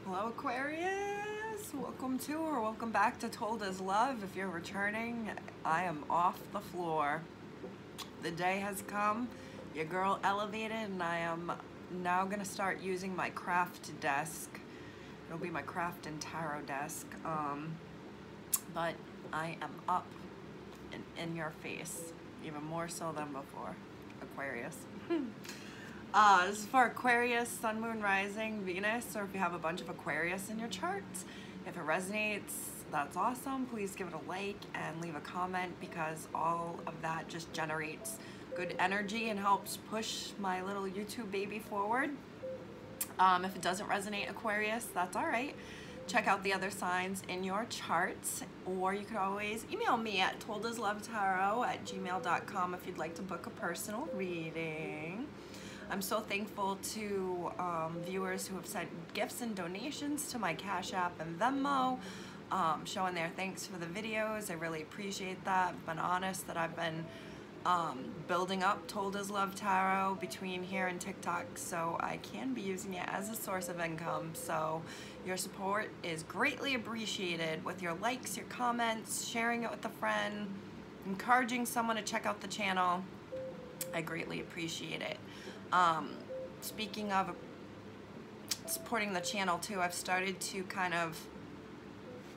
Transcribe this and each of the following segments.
Hello Aquarius, welcome to or welcome back to Told as Love. If you're returning, I am off the floor. The day has come, your girl elevated, and I am now gonna start using my craft desk. It'll be my craft and tarot desk, but I am up and in your face, even more so than before, Aquarius. This is for Aquarius, Sun, Moon, Rising, Venus, or if you have a bunch of Aquarius in your charts. If it resonates, that's awesome. Please give it a like and leave a comment, because all of that just generates good energy and helps push my little YouTube baby forward. If it doesn't resonate, Aquarius, that's all right. Check out the other signs in your charts, or you could always email me at toldaslovetarot@gmail.com if you'd like to book a personal reading. I'm so thankful to viewers who have sent gifts and donations to my Cashapp and Venmo, showing their thanks for the videos. I really appreciate that. I've been honest that I've been building up Told as Love Tarot between here and TikTok, so I can be using it as a source of income. So your support is greatly appreciated with your likes, your comments, sharing it with a friend, encouraging someone to check out the channel. I greatly appreciate it. Speaking of supporting the channel too, I've started to kind of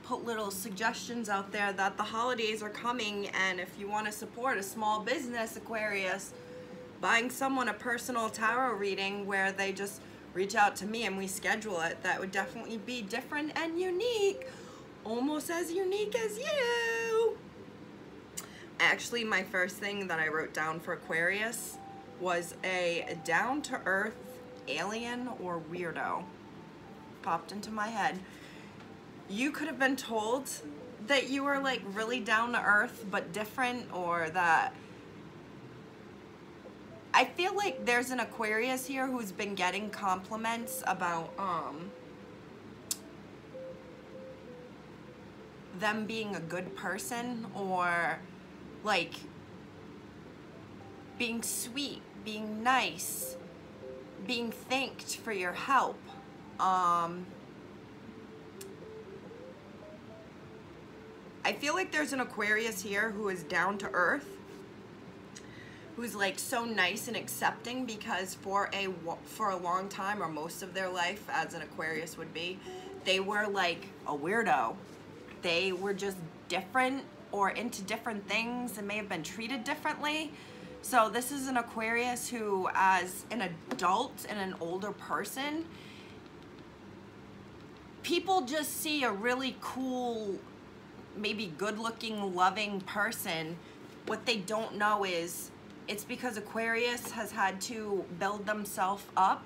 put little suggestions out there that the holidays are coming, and if you want to support a small business, Aquarius, buying someone a personal tarot reading where they just reach out to me and we schedule it, that would definitely be different and unique, almost as unique as you. Actually, my first thing that I wrote down for Aquarius was a down-to-earth alien or weirdo. Popped into my head. You could have been told that you were like really down-to-earth but different, or that I feel like there's an Aquarius here who's been getting compliments about them being a good person, or like being sweet, being nice, being thanked for your help. I feel like there's an Aquarius here who is down to earth, who's like so nice and accepting, because for a long time, or most of their life, as an Aquarius would be, they were like a weirdo. They were just different or into different things and may have been treated differently. So this is an Aquarius who, as an adult and an older person, people just see a really cool, maybe good-looking, loving person. What they don't know is it's because Aquarius has had to build themselves up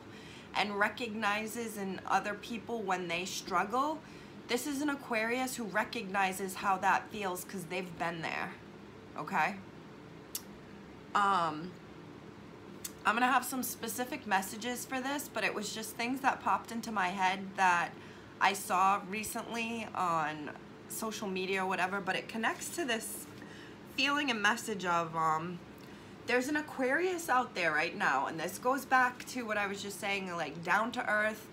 and recognizes in other people when they struggle. This is an Aquarius who recognizes how that feels because they've been there, okay? I'm gonna have some specific messages for this, but it was just things that popped into my head that I saw recently on social media or whatever, but it connects to this feeling and message of there's an Aquarius out there right now, and this goes back to what I was just saying, like down to earth,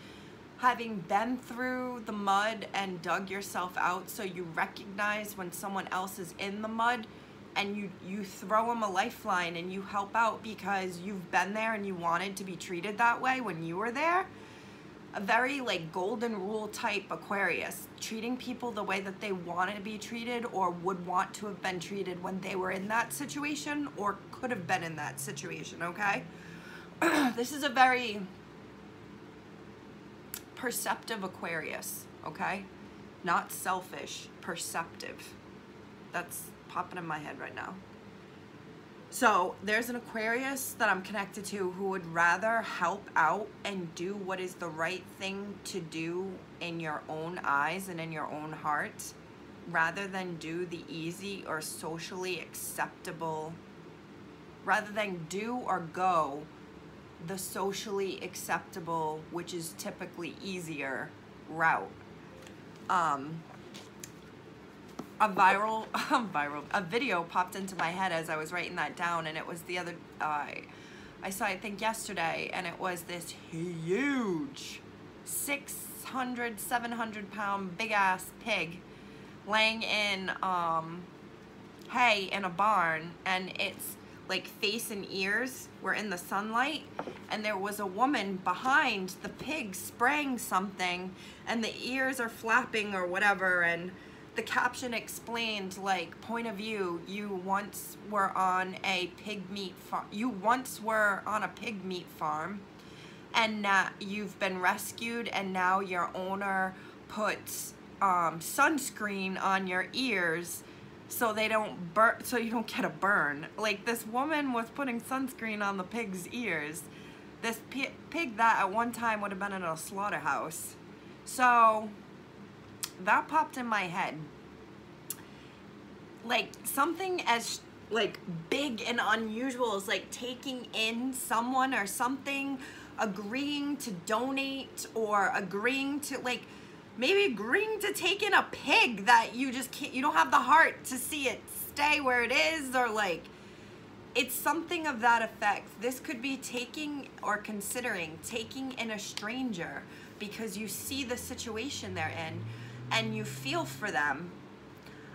having been through the mud and dug yourself out, so you recognize when someone else is in the mud, and you throw them a lifeline and you help out because you've been there and you wanted to be treated that way when you were there. A very like golden rule type Aquarius, treating people the way that they wanted to be treated or would want to have been treated when they were in that situation or could have been in that situation, okay? This is a very perceptive Aquarius, okay? Not selfish, perceptive. That's popping in my head right now. So there's an Aquarius that I'm connected to who would rather help out and do what is the right thing to do in your own eyes and in your own heart, rather than do the easy or socially acceptable, rather than do or go the socially acceptable, which is typically easier, route. A video popped into my head as I was writing that down, and it was the other, I saw, I think yesterday, and it was this huge 600, 700 pound big ass pig laying in hay in a barn, and it's like face and ears were in the sunlight, and there was a woman behind the pig spraying something, and the ears are flapping or whatever, and the caption explained, like, point of view, you once were on a pig meat farm, and now you've been rescued, and now your owner puts sunscreen on your ears so they don't burn, so you don't get a burn. Like, this woman was putting sunscreen on the pig's ears. This pig that at one time would have been in a slaughterhouse. So that popped in my head. Like, something as like big and unusual as like taking in someone or something, agreeing to donate, or agreeing to, like, maybe agreeing to take in a pig that you just can't, you don't have the heart to see it stay where it is, or like, it's something of that effect. This could be taking or considering taking in a stranger because you see the situation they're in and you feel for them.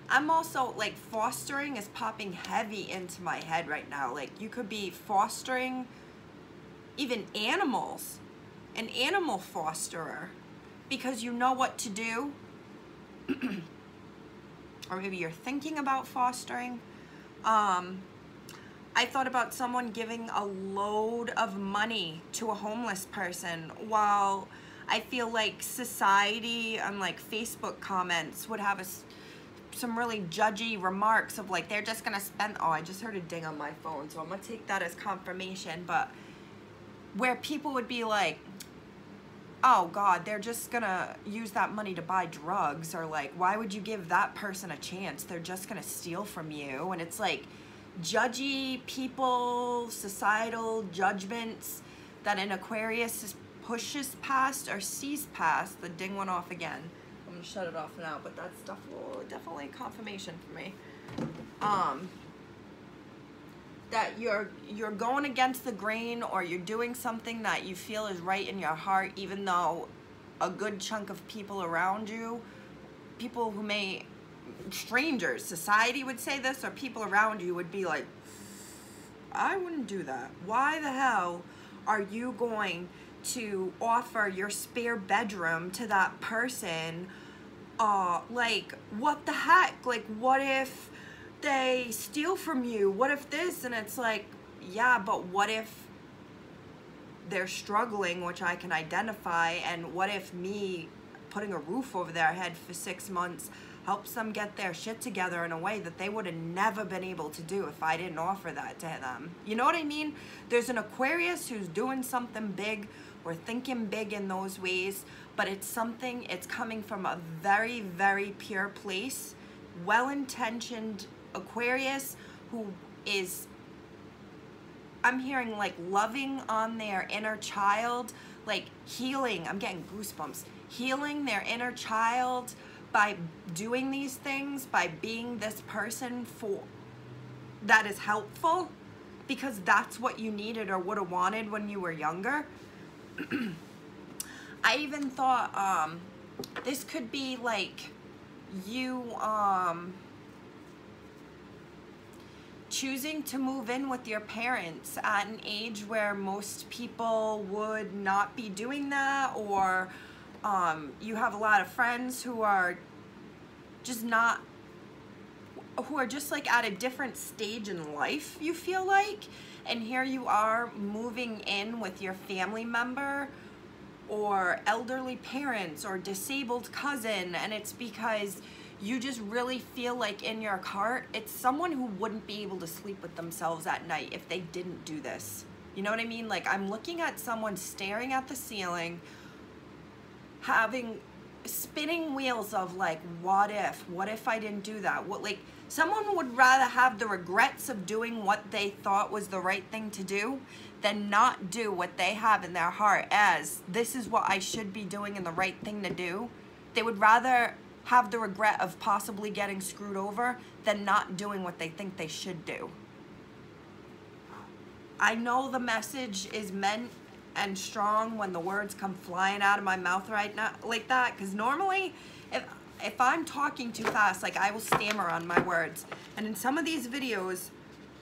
I'm also, like, fostering is popping heavy into my head right now. Like, you could be fostering even animals, an animal fosterer, because you know what to do. Or maybe you're thinking about fostering. I thought about someone giving a load of money to a homeless person, while I feel like society and like Facebook comments would have some really judgy remarks of like, they're just gonna spend, oh, I just heard a ding on my phone, so I'm gonna take that as confirmation, but where people would be like, oh God, they're just gonna use that money to buy drugs, or like, why would you give that person a chance? They're just gonna steal from you. And it's like judgy people, societal judgments that an Aquarius pushes past or sees past. The ding went off again. I'm gonna shut it off now, but that's definitely confirmation for me. That you're going against the grain, or you're doing something that you feel is right in your heart, even though a good chunk of people around you, people who may, strangers, society would say this, or people around you would be like, I wouldn't do that. Why the hell are you going to offer your spare bedroom to that person? Like, what the heck? Like, what if they steal from you? What if this? And it's like, yeah, but what if they're struggling, which I can identify, and what if me putting a roof over their head for 6 months helps them get their shit together in a way that they would have never been able to do if I didn't offer that to them? You know what I mean? There's an Aquarius who's doing something big or thinking big in those ways, but it's something, it's coming from a very, very pure place, well-intentioned Aquarius who is, I'm hearing like loving on their inner child, like healing, I'm getting goosebumps, healing their inner child by doing these things, by being this person that is helpful, because that's what you needed or would have wanted when you were younger. I even thought this could be like you choosing to move in with your parents at an age where most people would not be doing that, or you have a lot of friends who are just not, who are just like at a different stage in life, you feel like, and here you are moving in with your family member or elderly parents or disabled cousin, and it's because you just really feel like in your heart, it's someone who wouldn't be able to sleep with themselves at night if they didn't do this. You know what I mean? Like, I'm looking at someone staring at the ceiling, having spinning wheels of like, what if I didn't do that? What, like, someone would rather have the regrets of doing what they thought was the right thing to do than not do what they have in their heart as, this is what I should be doing and the right thing to do. They would rather have the regret of possibly getting screwed over than not doing what they think they should do. I know the message is meant and strong when the words come flying out of my mouth right now like that, because normally if I'm talking too fast, like I will stammer on my words. And in some of these videos,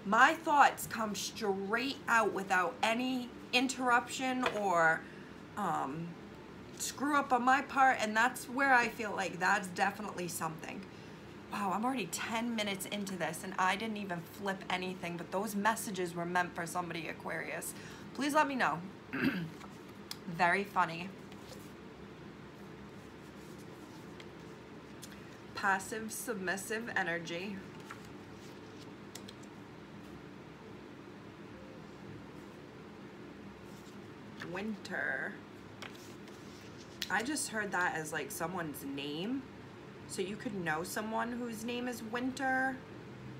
my thoughts come straight out without any interruption or screw up on my part, and that's where I feel like that's definitely something. Wow, I'm already 10 minutes into this and I didn't even flip anything, but those messages were meant for somebody, Aquarius. Please let me know. Very funny. Passive, submissive energy. Winter. I just heard that as like someone's name. So you could know someone whose name is Winter,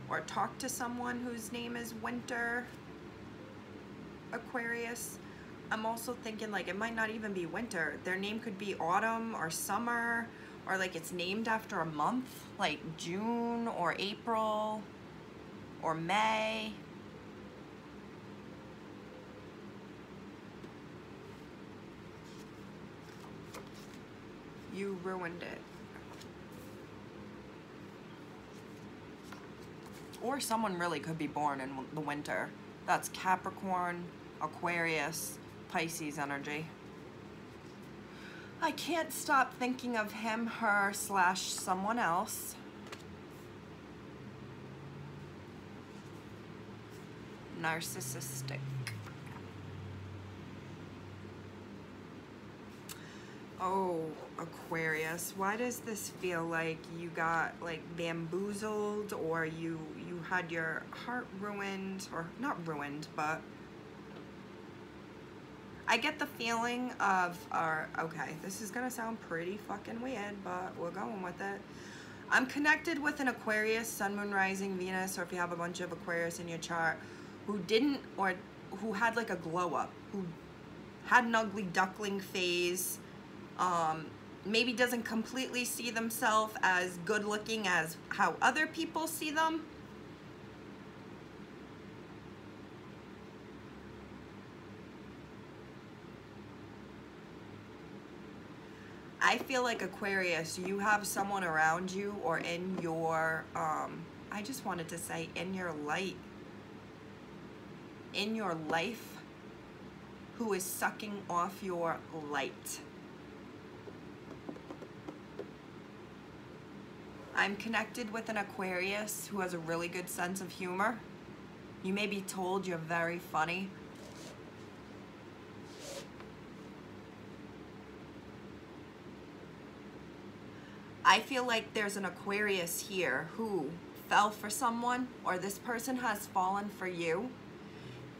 or talk to someone whose name is Winter, Aquarius. I'm also thinking like it might not even be winter. Their name could be autumn or summer, or like it's named after a month, like June or April or May. You ruined it. Or someone really could be born in the winter. That's Capricorn, Aquarius, Pisces energy. I can't stop thinking of him, her, / someone else. Narcissistic. Oh, Aquarius, why does this feel like you got like bamboozled, or you had your heart ruined, or not ruined, but I get the feeling of okay, this is gonna sound pretty fucking weird, but we're going with it. I'm connected with an Aquarius, Sun, Moon, Rising, Venus, or if you have a bunch of Aquarius in your chart, who didn't, or who had like a glow up, who had an ugly duckling phase, maybe doesn't completely see themselves as good looking as how other people see them. I feel like Aquarius, you have someone around you or in your, I just wanted to say in your light, in your life, who is sucking off your light. I'm connected with an Aquarius who has a really good sense of humor. You may be told you're very funny. I feel like there's an Aquarius here who fell for someone, or this person has fallen for you,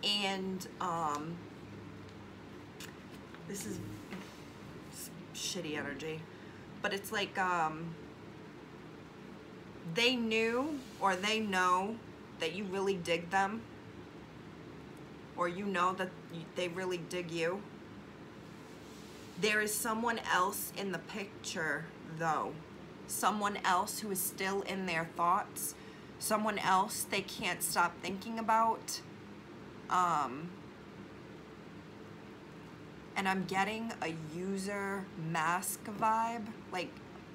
and this is shitty energy, but it's like they knew or they know that you really dig them, or you know that they really dig you. There is someone else in the picture though, someone else who is still in their thoughts, someone else they can't stop thinking about. And I'm getting a user mask vibe, like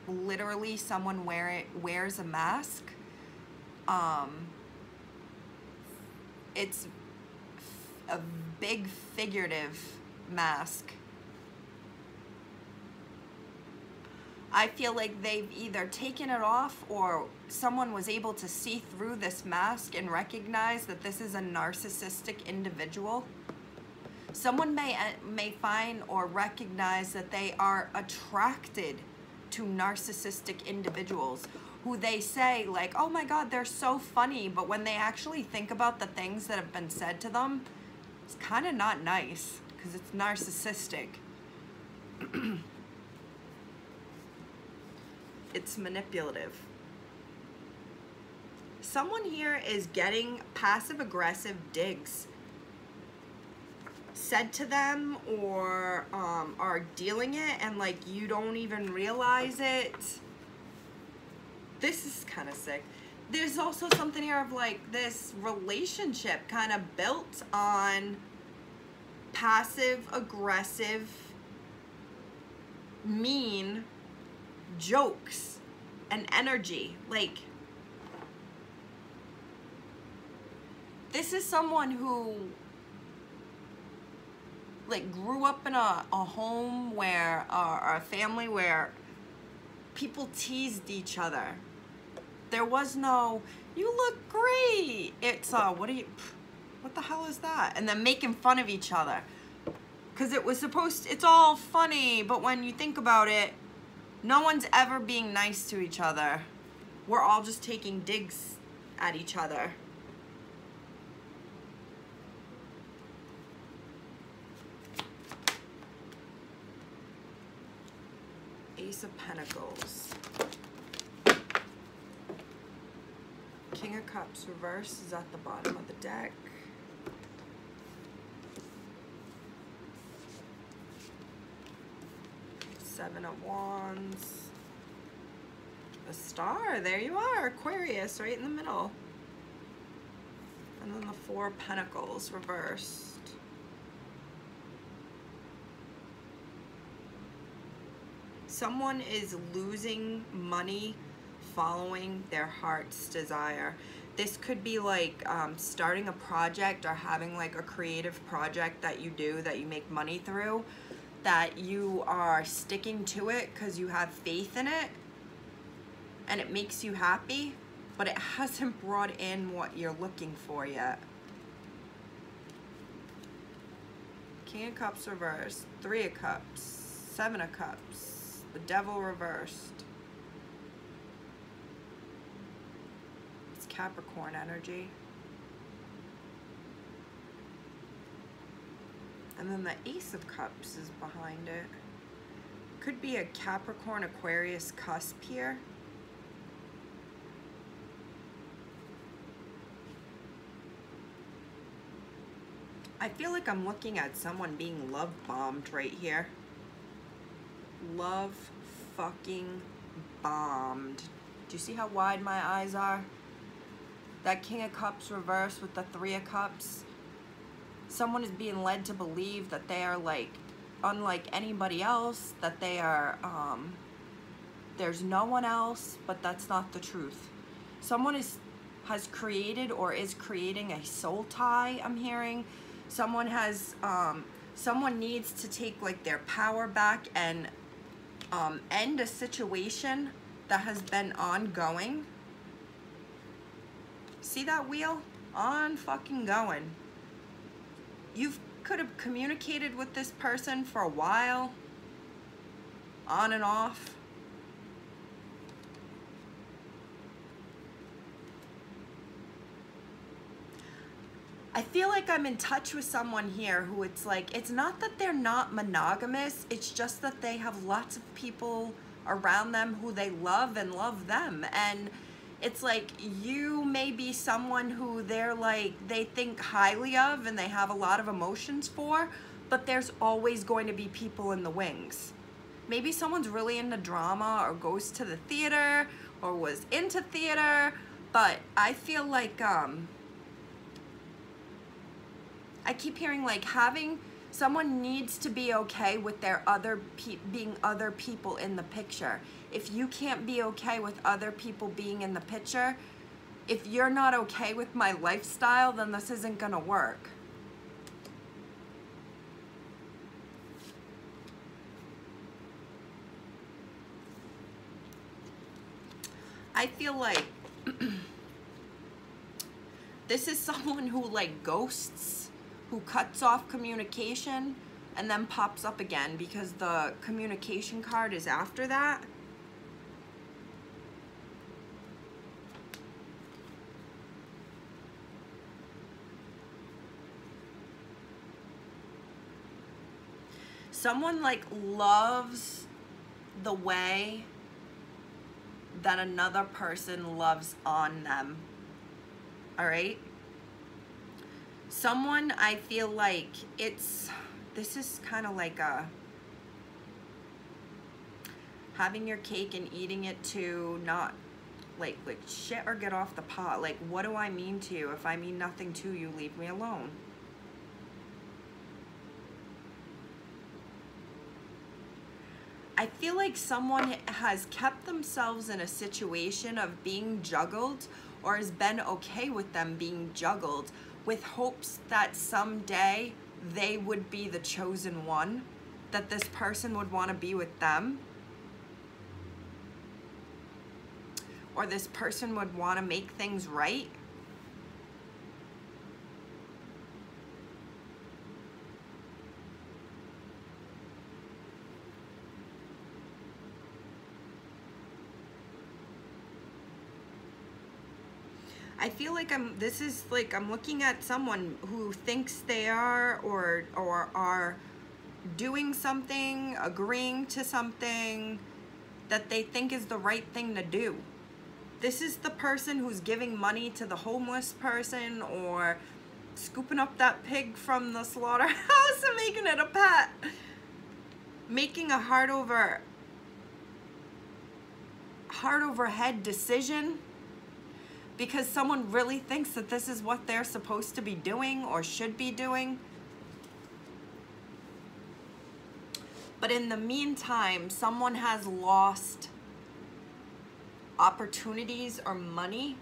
literally someone wears a mask. It's a big figurative mask. I feel like they've either taken it off or someone was able to see through this mask and recognize that this is a narcissistic individual. Someone may find or recognize that they are attracted to narcissistic individuals who they say like, oh my God, they're so funny. But when they actually think about the things that have been said to them, it's kind of not nice because it's narcissistic. It's manipulative. Someone here is getting passive-aggressive digs said to them, or are dealing it, and like you don't even realize it. This is kind of sick. There's also something here of like this relationship kind of built on passive aggressive, mean jokes and energy. Like, this is someone who like grew up in a home where, or a family where people teased each other. There was no, you look great. It's, what the hell is that? And then making fun of each other. Because it was supposed to, it's all funny, but when you think about it, no one's ever being nice to each other. We're all just taking digs at each other. Ace of Pentacles. King of Cups reverse is at the bottom of the deck. Seven of Wands. The Star, there you are, Aquarius, right in the middle. And then the Four of Pentacles reversed. Someone is losing money following their heart's desire. This could be like starting a project or having like a creative project that you do that you make money through, that you are sticking to it because you have faith in it and it makes you happy, but it hasn't brought in what you're looking for yet. King of Cups reversed, Three of Cups, Seven of Cups, the Devil reversed. It's Capricorn energy. And then the Ace of Cups is behind it. Could be a Capricorn Aquarius cusp here. I feel like I'm looking at someone being love bombed right here. Love fucking bombed. Do you see how wide my eyes are? That King of Cups reversed with the Three of Cups. Someone is being led to believe that they are like unlike anybody else, that they are, there's no one else, but that's not the truth. Someone has created or is creating a soul tie, I'm hearing. Someone has, someone needs to take like their power back and end a situation that has been ongoing. See that wheel? On fucking going. You could have communicated with this person for a while, on and off. I feel like I'm in touch with someone here who it's like, it's not that they're not monogamous, it's just that they have lots of people around them who they love and love them. And it's like, you may be someone who they're like, they think highly of and they have a lot of emotions for, but there's always going to be people in the wings. Maybe someone's really into drama or goes to the theater or was into theater, but I feel like, I keep hearing like someone needs to be okay with their being other people in the picture. If you can't be okay with other people being in the picture, if you're not okay with my lifestyle, then this isn't gonna work. I feel like this is someone who like ghosts, who cuts off communication and then pops up again because the communication card is after that. Someone like loves the way that another person loves on them. All right? Someone, I feel like this is kind of like a having your cake and eating it too, not like shit or get off the pot. Like, what do I mean to you? If I mean nothing to you, leave me alone. I feel like someone has kept themselves in a situation of being juggled, or has been okay with them being juggled, with hopes that someday they would be the chosen one, that this person would want to be with them, or this person would want to make things right. I feel like I'm looking at someone who thinks they are or are doing something, agreeing to something that they think is the right thing to do. This is the person who's giving money to the homeless person, or scooping up that pig from the slaughterhouse and making it a pet. Making a heart over head decision because someone really thinks that this is what they're supposed to be doing or should be doing. But in the meantime, someone has lost opportunities or money.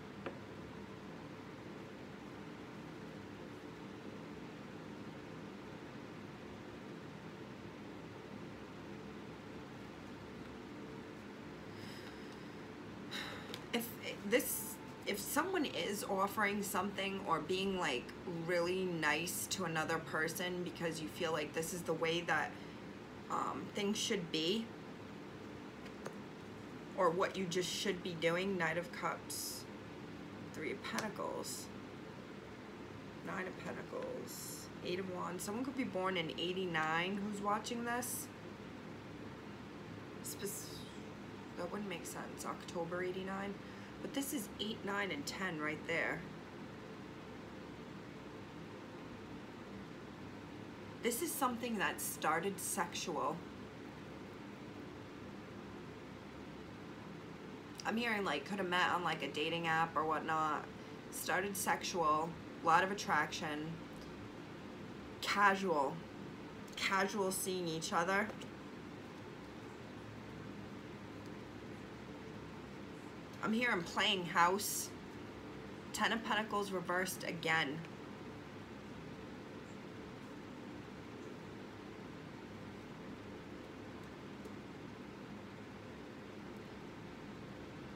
If someone is offering something or being like really nice to another person because you feel like this is the way that things should be, or what you just should be doing. Knight of Cups, Three of Pentacles, Nine of Pentacles, Eight of Wands. Someone could be born in 89 who's watching this. That wouldn't make sense. October 89. But this is 8, 9, and 10 right there. This is something that started sexual. I'm hearing like could have met on like a dating app or whatnot. Started sexual, a lot of attraction, casual seeing each other. I'm hearing playing house. 10 of Pentacles reversed again.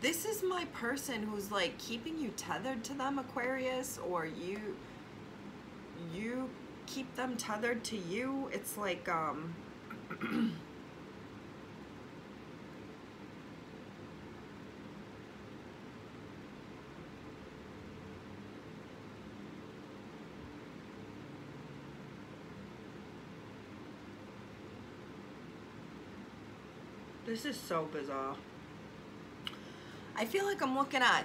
This is my person who's like keeping you tethered to them, Aquarius, or you keep them tethered to you. It's like this is so bizarre. I feel like I'm looking at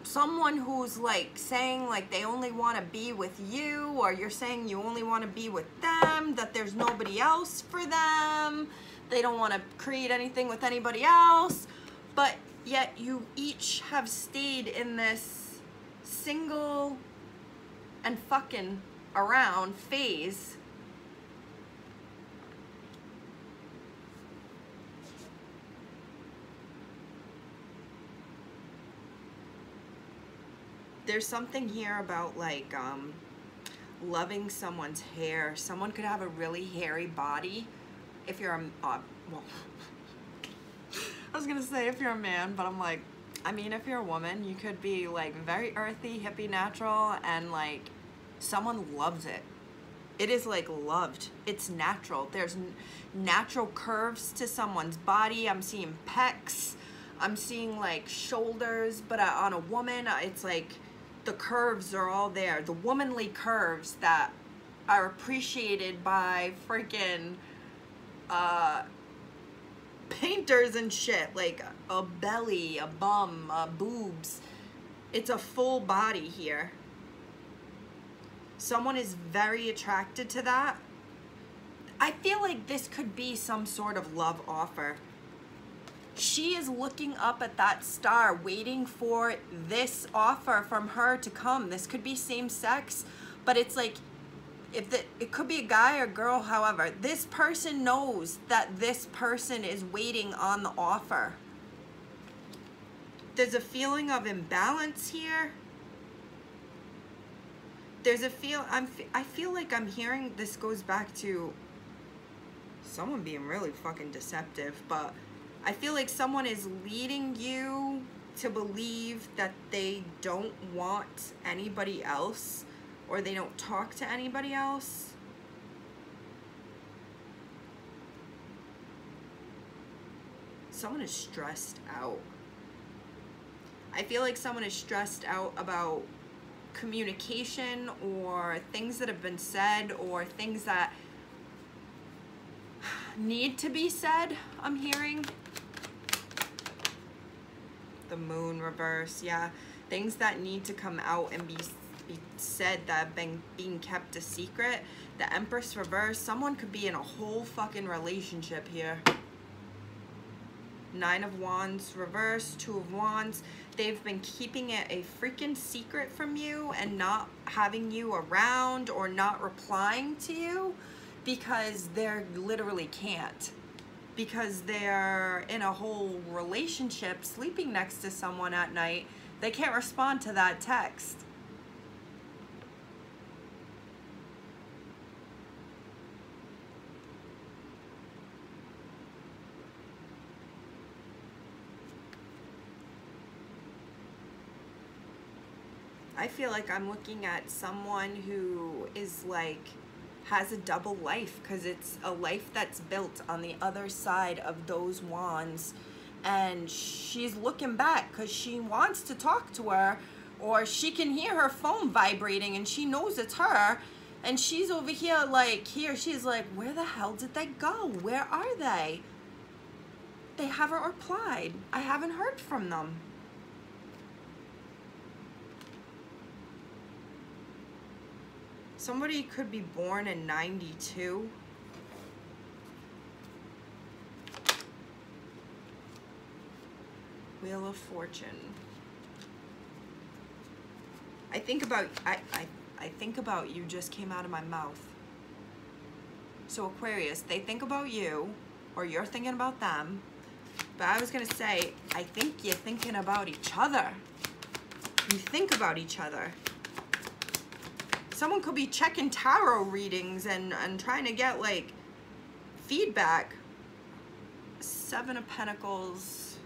someone who's like saying like they only want to be with you, or you're saying you only want to be with them, that there's nobody else for them, they don't want to create anything with anybody else, but yet you each have stayed in this single and fucking around phase. There's something here about like loving someone's hair. Someone could have a really hairy body. If you're a well, I was gonna say if you're a man, but I'm like, I mean, if you're a woman, you could be like very earthy, hippie, natural, and like someone loves it. It is like loved. It's natural. There's natural curves to someone's body. I'm seeing pecs. I'm seeing like shoulders, but on a woman, it's like the curves are all there. The womanly curves that are appreciated by freaking painters and shit. Like a belly, a bum, boobs. It's a full body here. Someone is very attracted to that. I feel like this could be some sort of love offer. She is looking up at that star, waiting for this offer from her to come. This could be same sex, but it's like it could be a guy or girl, however, this person knows that this person is waiting on the offer. There's a feeling of imbalance here. There's a I feel like I'm hearing this goes back to someone being really fucking deceptive, but I feel like someone is leading you to believe that they don't want anybody else, or they don't talk to anybody else. Someone is stressed out. I feel like someone is stressed out about communication, or things that have been said, or things that need to be said, I'm hearing. The moon reverse, yeah. Things that need to come out and be said that have been being kept a secret. The Empress reverse, someone could be in a whole fucking relationship here. 9 of Wands reverse, 2 of Wands. They've been keeping it a freaking secret from you and not having you around, or not replying to you, because they're literally can't. Because they're in a whole relationship, sleeping next to someone at night. They can't respond to that text. I feel like I'm looking at someone who is like, has a double life, because it's a life that's built on the other side of those wands, and she's looking back because she wants to talk to her, or she can hear her phone vibrating and she knows it's her, and she's over here like, she's like, where the hell did they go? Where are they? They haven't replied. I haven't heard from them. Somebody could be born in 92. Wheel of Fortune. I think about you just came out of my mouth. So Aquarius, they think about you, or you're thinking about them. But I was gonna say, I think you're thinking about each other. You think about each other. Someone could be checking tarot readings and trying to get like feedback. 7 of Pentacles.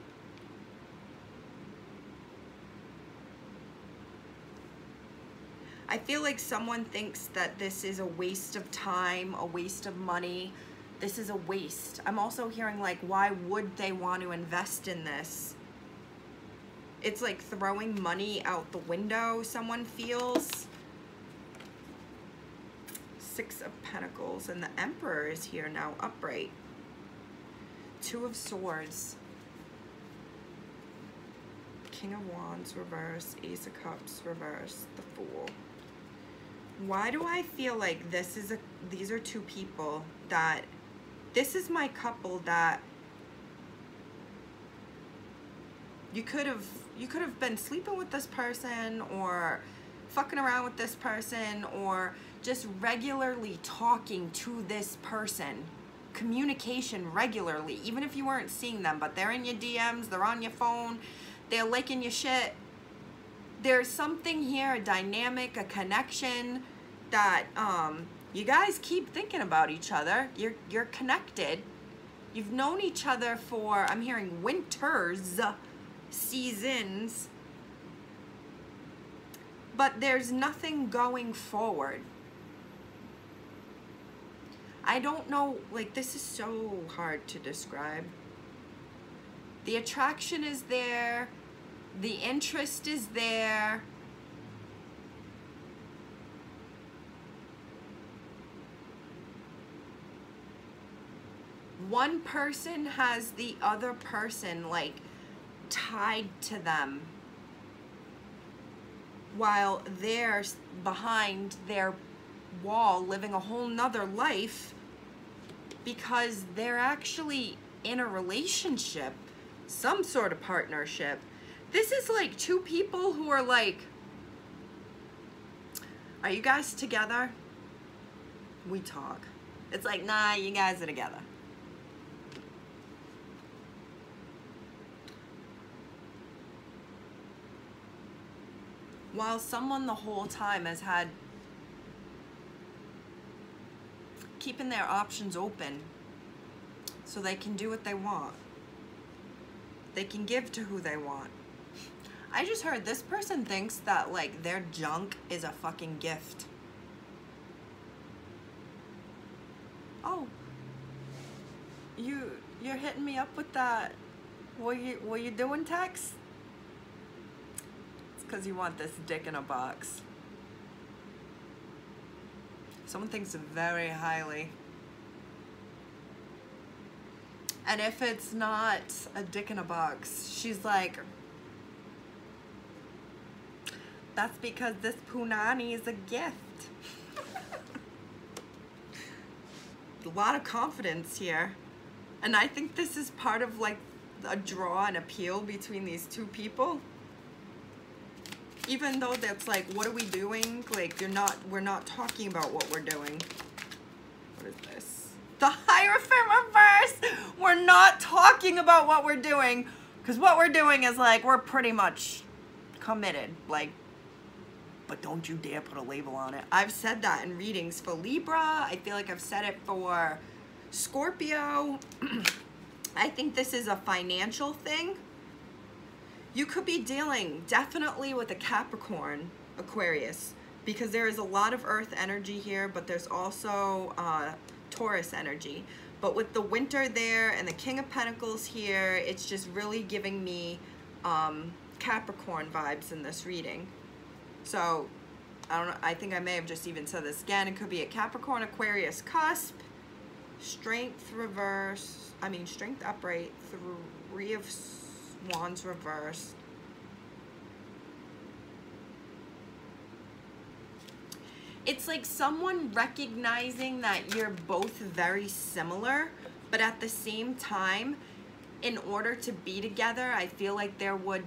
I feel like someone thinks that this is a waste of time, a waste of money. This is a waste. I'm also hearing like, why would they want to invest in this? It's like throwing money out the window, someone feels. 6 of Pentacles, and the Emperor is here now, upright. 2 of Swords. King of Wands, reverse. Ace of Cups, reverse. The Fool. Why do I feel like these are 2 people that, this is my couple that you could have been sleeping with this person, or fucking around with this person, or just regularly talking to this person. Communication regularly, even if you weren't seeing them, but they're in your DMs, they're on your phone, they're liking your shit. There's something here, a dynamic, a connection that you guys keep thinking about each other. You're connected. You've known each other for, I'm hearing winters, seasons, but there's nothing going forward. I don't know, like, this is so hard to describe. The attraction is there, the interest is there. One person has the other person like tied to them, while they're behind their wall living a whole nother life, because they're actually in a relationship, some sort of partnership. This is like 2 people who are like, are you guys together? we talk. It's like, nah, you guys are together. While someone the whole time has had keeping their options open so they can do what they want. They can give to who they want. I just heard this person thinks that like their junk is a fucking gift. Oh, you're hitting me up with that. What you doing text? It's because you want this dick in a box. Someone thinks very highly. And if it's not a dick in a box, she's like, that's because this punani is a gift. A lot of confidence here. And I think this is part of like a draw and appeal between these two people. Even though that's like, what are we doing? Like, we're not talking about what we're doing. What is this? The Hierophant reverse! We're not talking about what we're doing, because what we're doing is like, we're pretty much committed. Like, but don't you dare put a label on it. I've said that in readings for Libra. I feel like I've said it for Scorpio. I think this is a financial thing. You could be dealing definitely with a Capricorn, Aquarius, because there is a lot of Earth energy here, but there's also Taurus energy. But with the Winter there and the King of Pentacles here, it's just really giving me Capricorn vibes in this reading. So, I don't know, I think I may have just even said this again. It could be a Capricorn, Aquarius cusp, Strength reverse, Strength upright, Three of Wands reversed. It's like someone recognizing that you're both very similar, but at the same time, in order to be together, I feel like there would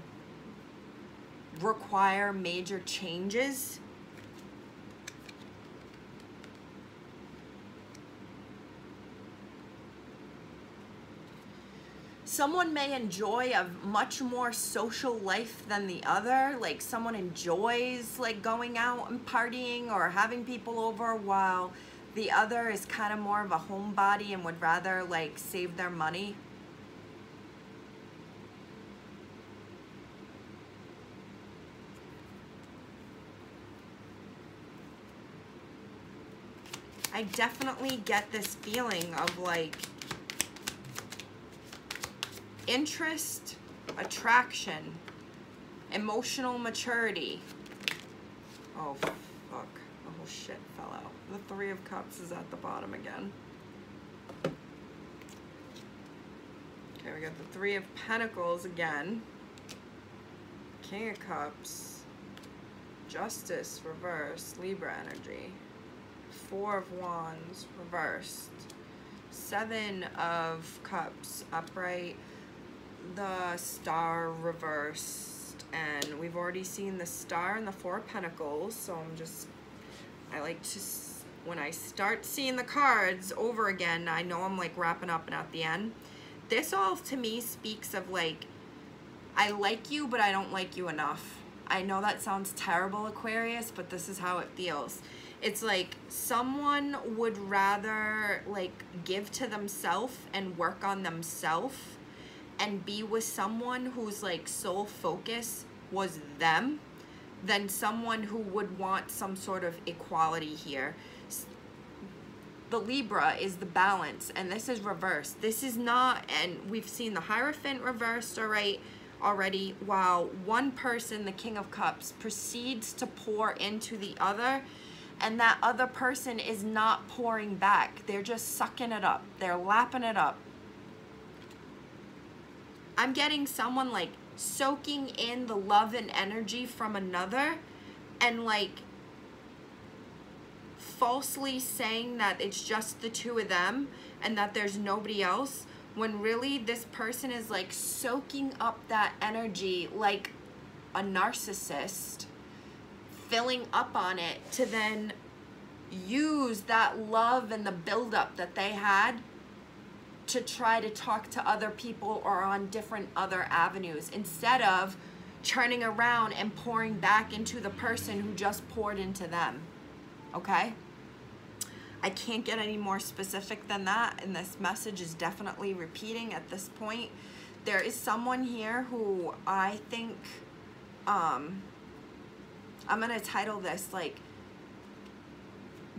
require major changes. Someone may enjoy a much more social life than the other. Like someone enjoys like going out and partying or having people over, while the other is kind of more of a homebody and would rather like save their money. I definitely get this feeling of like interest, attraction, emotional maturity. Oh, fuck. The whole shit fell out. The Three of Cups is at the bottom again. Okay, we got the Three of Pentacles again. King of Cups. Justice, reversed. Libra energy. Four of Wands, reversed. Seven of Cups, upright. The Star reversed, and we've already seen the Star and the Four of Pentacles, so I like to, when I start seeing the cards over again, I know I'm like wrapping up and at the end. This all to me speaks of like, I like you, but I don't like you enough. I know that sounds terrible, Aquarius, but this is how it feels. It's like someone would rather like give to themselves and work on themselves and be with someone whose like sole focus was them than someone who would want some sort of equality here. The Libra is the balance, and this is reversed. This is not, and we've seen the Hierophant reversed already, while one person, the King of Cups, proceeds to pour into the other, and that other person is not pouring back. They're just sucking it up. They're lapping it up. I'm getting someone like soaking in the love and energy from another and like falsely saying that it's just the two of them and that there's nobody else, when really this person is like soaking up that energy like a narcissist, filling up on it to then use that love and the buildup that they had to try to talk to other people or on different other avenues, instead of turning around and pouring back into the person who just poured into them. Okay? I can't get any more specific than that, and this message is definitely repeating at this point. There is someone here who I think, I'm gonna title this like,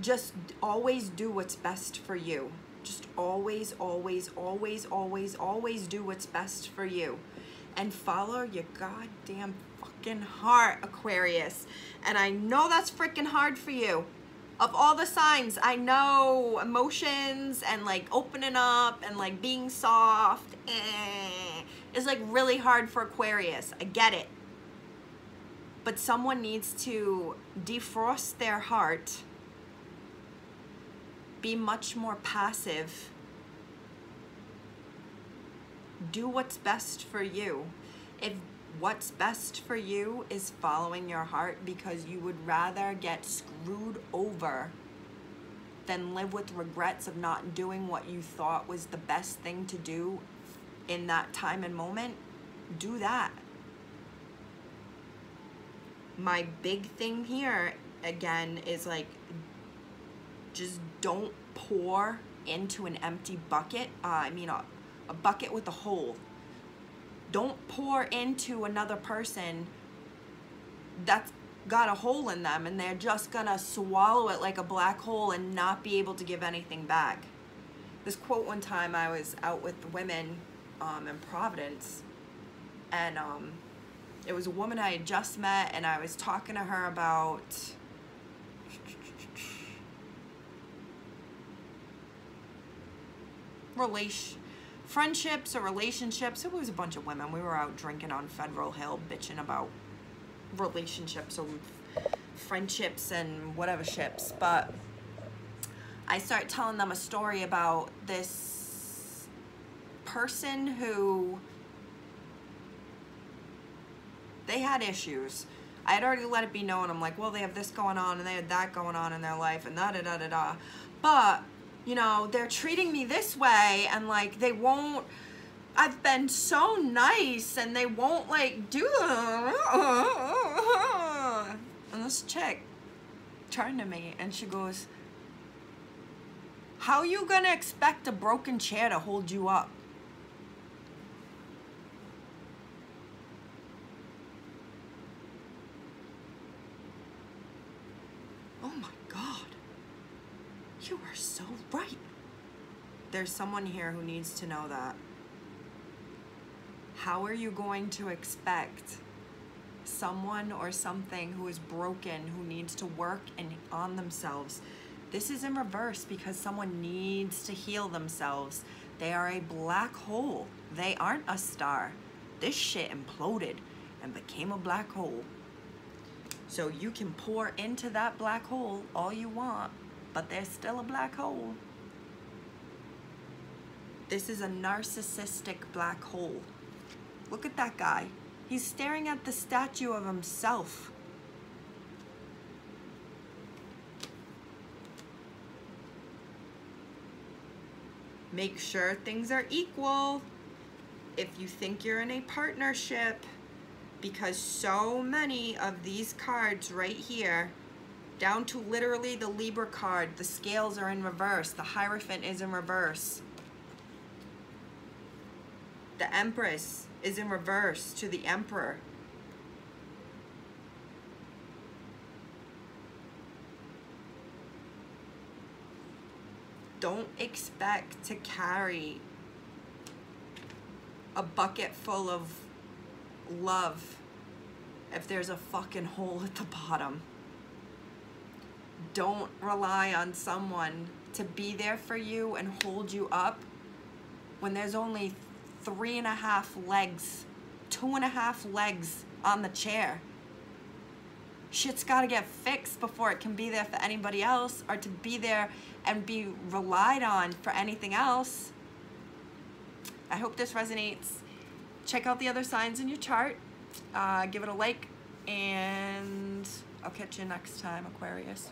just always do what's best for you. Just always, always, always, always, always do what's best for you. And follow your goddamn fucking heart, Aquarius. And I know that's freaking hard for you. Of all the signs, I know emotions and like opening up and like being soft is like really hard for Aquarius. I get it. But someone needs to defrost their heart, be much more passive, do what's best for you. If what's best for you is following your heart because you would rather get screwed over than live with regrets of not doing what you thought was the best thing to do in that time and moment, do that. My big thing here, again, is like, just don't pour into an empty bucket. I mean, a bucket with a hole. Don't pour into another person that's got a hole in them and they're just gonna swallow it like a black hole and not be able to give anything back. This quote, one time I was out with the women in Providence, and it was a woman I had just met, and I was talking to her about friendships or relationships. It was a bunch of women. We were out drinking on Federal Hill, bitching about relationships or friendships and whatever ships. But I start telling them a story about this person who, they had issues. I had already let it be known. I'm like, well, they have this going on and they had that going on in their life and da-da-da-da-da. But you know, they're treating me this way, and like they won't, I've been so nice and they won't like do that. And this chick turned to me and she goes, how you gonna expect a broken chair to hold you up? Oh my God. You are so right. There's someone here who needs to know that. How are you going to expect someone or something who is broken, who needs to work on themselves? This is in reverse because someone needs to heal themselves. They are a black hole. They aren't a star. This shit imploded and became a black hole. So you can pour into that black hole all you want, but there's still a black hole. This is a narcissistic black hole. Look at that guy. He's staring at the statue of himself. Make sure things are equal if you think you're in a partnership, because so many of these cards right here, down to literally the Libra card, the scales are in reverse. The Hierophant is in reverse. The Empress is in reverse to the Emperor. Don't expect to carry a bucket full of love if there's a fucking hole at the bottom. Don't rely on someone to be there for you and hold you up when there's only 3.5 legs, 2.5 legs on the chair. Shit's gotta get fixed before it can be there for anybody else, or to be there and be relied on for anything else. I hope this resonates. Check out the other signs in your chart. Give it a like, and I'll catch you next time, Aquarius.